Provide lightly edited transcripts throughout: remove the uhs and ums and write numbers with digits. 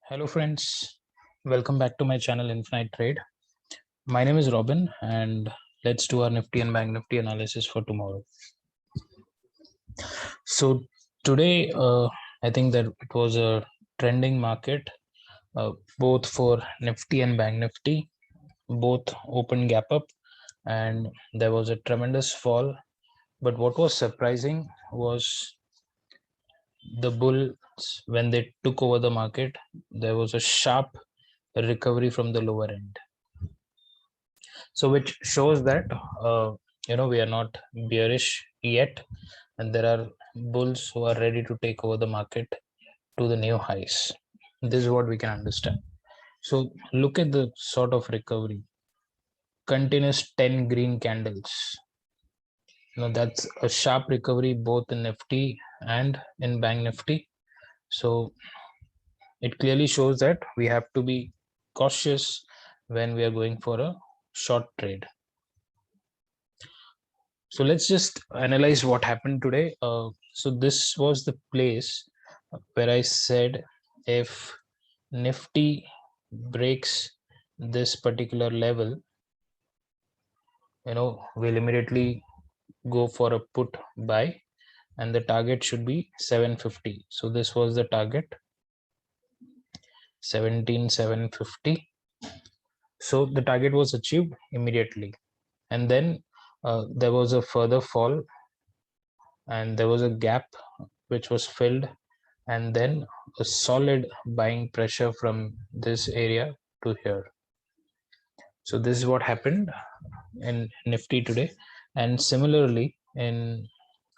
Hello, friends. Welcome back to my channel Infinite Trade. My name is Robin, and let's do our Nifty and Bank Nifty analysis for tomorrow. So, today, I think that it was a trending market, both for Nifty and Bank Nifty. Both open gap up, and there was a tremendous fall. But what was surprising was the bulls, when they took over the market, there was a sharp recovery from the lower end. So which shows that we are not bearish yet, and there are bulls who are ready to take over the market to the new highs. This is what we can understand. So look at the sort of recovery. Continuous 10 green candles. That's a sharp recovery both in Nifty and in Bank Nifty. So it clearly shows that we have to be cautious when we are going for a short trade. So let's just analyze what happened today. So this was the place where I said if Nifty breaks this particular level, we'll immediately go for a put buy, and the target should be 750. So this was the target, 17,750. So the target was achieved immediately, and then there was a further fall, and there was a gap which was filled, and then a solid buying pressure from this area to here. So this is what happened in Nifty today, and similarly in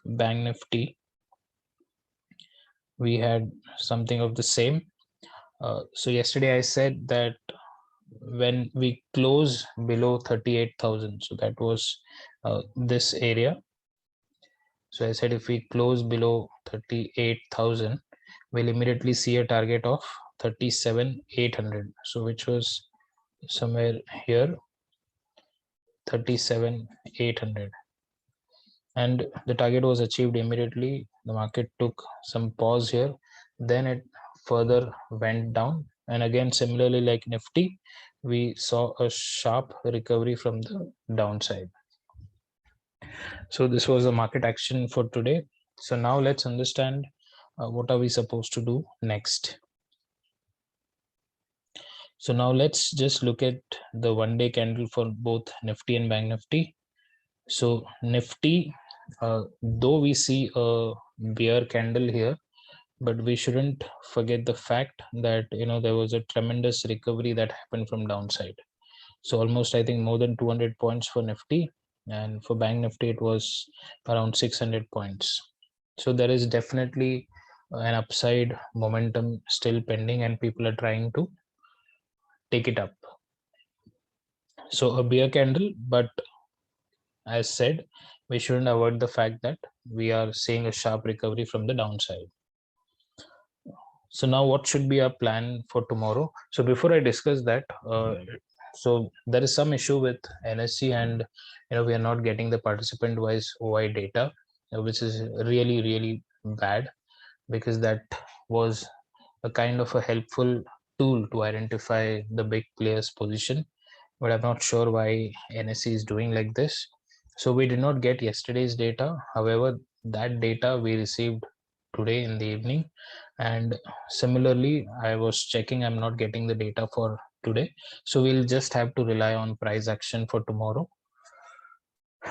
Bank Nifty we had something of the same. So yesterday I said that when we close below 38,000, so that was this area. So I said if we close below 38,000, we'll immediately see a target of 37,800. So which was somewhere here, 37,800. And the target was achieved immediately. The market took some pause here. Then it further went down. And again, similarly like Nifty, we saw a sharp recovery from the downside. So this was the market action for today. So now let's understand what are we supposed to do next. So now let's just look at the one-day candle for both Nifty and Bank Nifty. So Nifty, though we see a bear candle here, but we shouldn't forget the fact that there was a tremendous recovery that happened from downside. So almost, I think, more than 200 points for Nifty, and for Bank Nifty it was around 600 points. So there is definitely an upside momentum still pending, and people are trying to take it up. So a bear candle, but as said, we shouldn't avoid the fact that we are seeing a sharp recovery from the downside. So now what should be our plan for tomorrow? So before I discuss that, so there is some issue with NSE, and we are not getting the participant wise OI data, which is really, really bad, because that was a kind of a helpful tool to identify the big players position, but I'm not sure why NSE is doing like this. So we did not get yesterday's data. However, that data we received today in the evening, and similarly I was checking, I'm not getting the data for today. So we'll just have to rely on price action for tomorrow.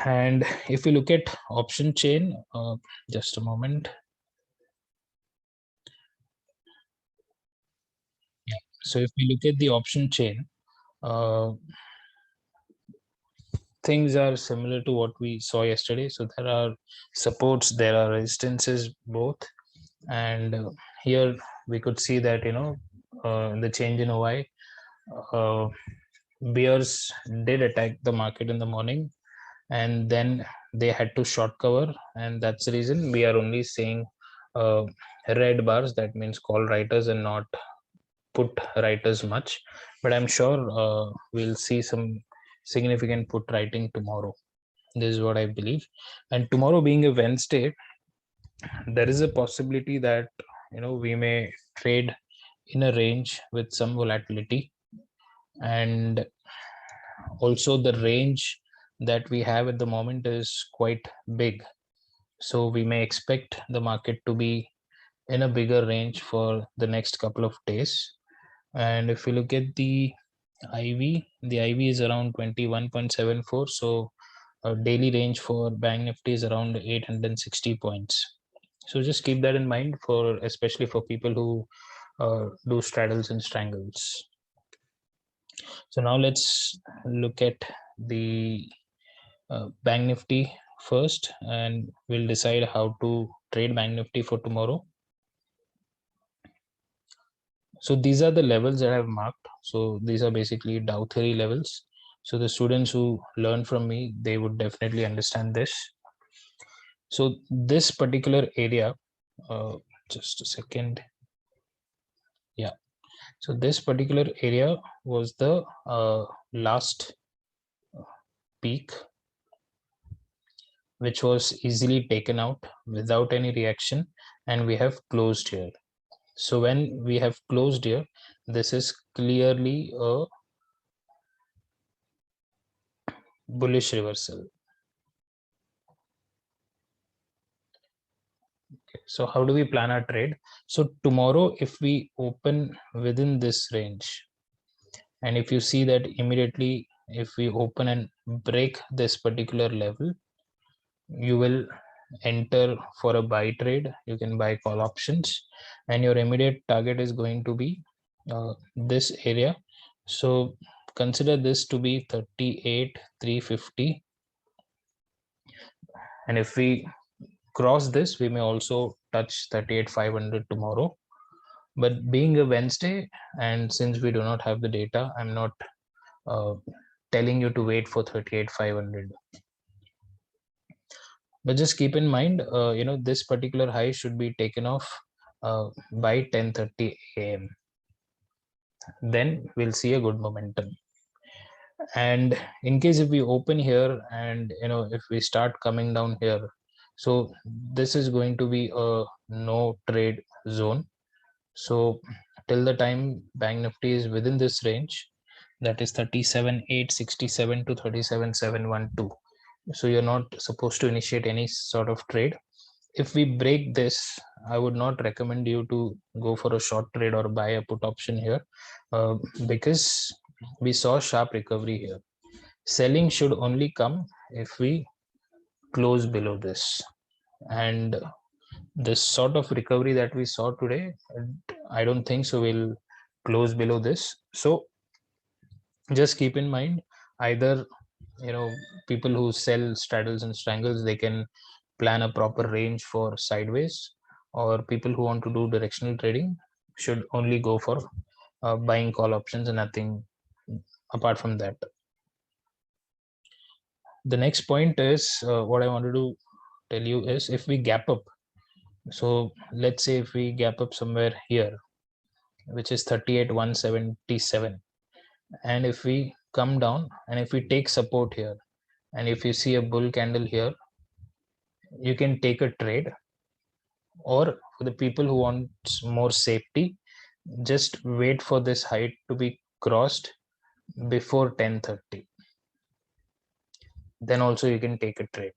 And if you look at option chain, just a moment. Yeah, so if we look at the option chain, things are similar to what we saw yesterday. So there are supports, there are resistances both, and here we could see that the change in OI, bears did attack the market in the morning, and then they had to short cover, and that's the reason we are only seeing red bars. That means call writers and not put writers much, but I'm sure we'll see some significant put writing tomorrow. This is what I believe. And tomorrow being a Wednesday, there is a possibility that we may trade in a range with some volatility, and also the range that we have at the moment is quite big. So we may expect the market to be in a bigger range for the next couple of days. And if you look at the IV is around 21.74. So a daily range for Bank Nifty is around 860 points. So just keep that in mind, for especially for people who do straddles and strangles. So now let's look at the Bank Nifty first, and we'll decide how to trade Bank Nifty for tomorrow. So these are the levels that I've marked. So these are basically Dow theory levels. So the students who learn from me, they would definitely understand this. So this particular area, just a second. Yeah. So this particular area was the last peak, which was easily taken out without any reaction, and we have closed here. So when we have closed here, this is clearly a bullish reversal. Okay, so how do we plan our trade? So tomorrow, if we open within this range, and if you see that immediately, if we open and break this particular level, you will enter for a buy trade. You can buy call options, and your immediate target is going to be this area. So consider this to be 38,350, and if we cross this, we may also touch 38,500 tomorrow. But being a Wednesday, and since we do not have the data, I'm not uh, telling you to wait for 38,500. But just keep in mind, this particular high should be taken off by 10:30 a.m. Then we'll see a good momentum. And in case if we open here, and if we start coming down here, so this is going to be a no trade zone. So till the time Bank Nifty is within this range, that is 37,867 to 37,712. So you're not supposed to initiate any sort of trade. If we break this, I would not recommend you to go for a short trade or buy a put option here, because we saw sharp recovery here. Selling should only come if we close below this, and this sort of recovery that we saw today, I don't think so we'll close below this. So just keep in mind, either people who sell straddles and strangles, they can plan a proper range for sideways, or people who want to do directional trading should only go for buying call options and nothing apart from that. The next point is, what I wanted to tell you is, if we gap up, so let's say if we gap up somewhere here, which is 38,177, and if we come down and if we take support here, and if you see a bull candle here, you can take a trade. Or for the people who want more safety, just wait for this height to be crossed before 10:30. Then also you can take a trade.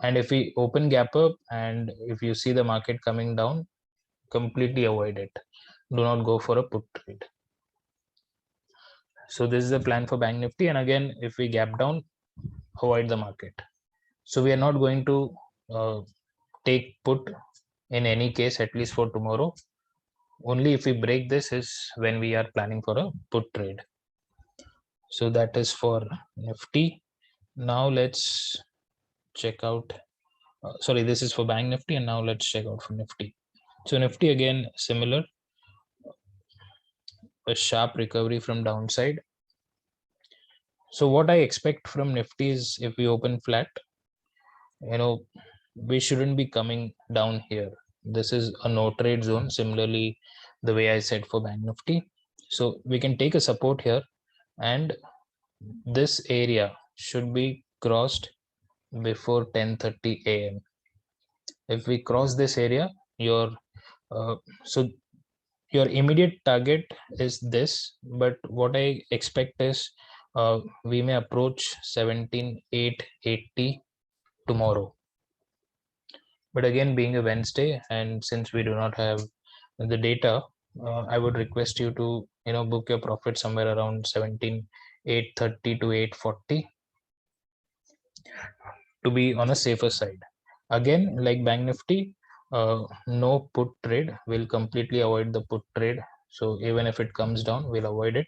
And if we open gap up and if you see the market coming down, completely avoid it. Do not go for a put trade. So this is the plan for Bank Nifty. And again, if we gap down, avoid the market. So we are not going to take put in any case, at least for tomorrow. Only if we break this is when we are planning for a put trade. So that is for Nifty. Now let's check out. Sorry, this is for Bank Nifty, and now let's check out for Nifty. So Nifty again, similar, a sharp recovery from downside. So what I expect from Nifty is, if we open flat, we shouldn't be coming down here. This is a no trade zone, similarly the way I said for Bank Nifty. So we can take a support here, and this area should be crossed before 10:30 a.m. If we cross this area, your So your immediate target is this, but what I expect is we may approach 17,880 tomorrow. But again, being a Wednesday, and since we do not have the data, I would request you to book your profit somewhere around 17,830 to 840 to be on a safer side. Again, like Bank Nifty, no put trade. We'll completely avoid the put trade. So even if it comes down, we'll avoid it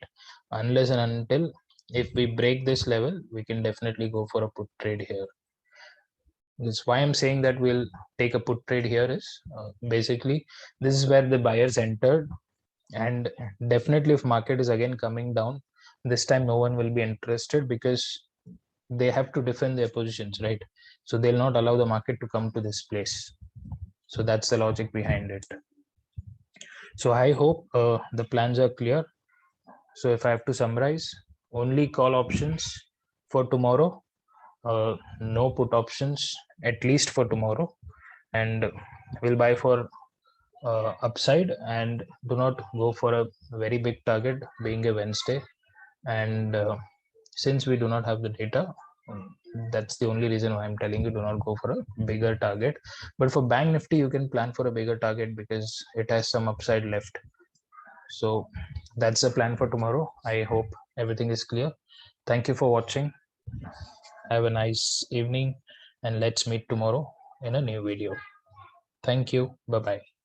unless and until if we break this level, we can definitely go for a put trade here. That's why I'm saying that we'll take a put trade here is basically this is where the buyers entered, and definitely if market is again coming down, this time no one will be interested because they have to defend their positions, right? So they'll not allow the market to come to this place. So that's the logic behind it. So I hope the plans are clear. So if I have to summarize, only call options for tomorrow, no put options at least for tomorrow, and we'll buy for upside and do not go for a very big target being a Wednesday. And since we do not have the data, that's the only reason why I'm telling you do not go for a bigger target. But for Bank Nifty, you can plan for a bigger target because it has some upside left. So that's the plan for tomorrow. I hope everything is clear. Thank you for watching. Have a nice evening, and let's meet tomorrow in a new video. Thank you. Bye bye.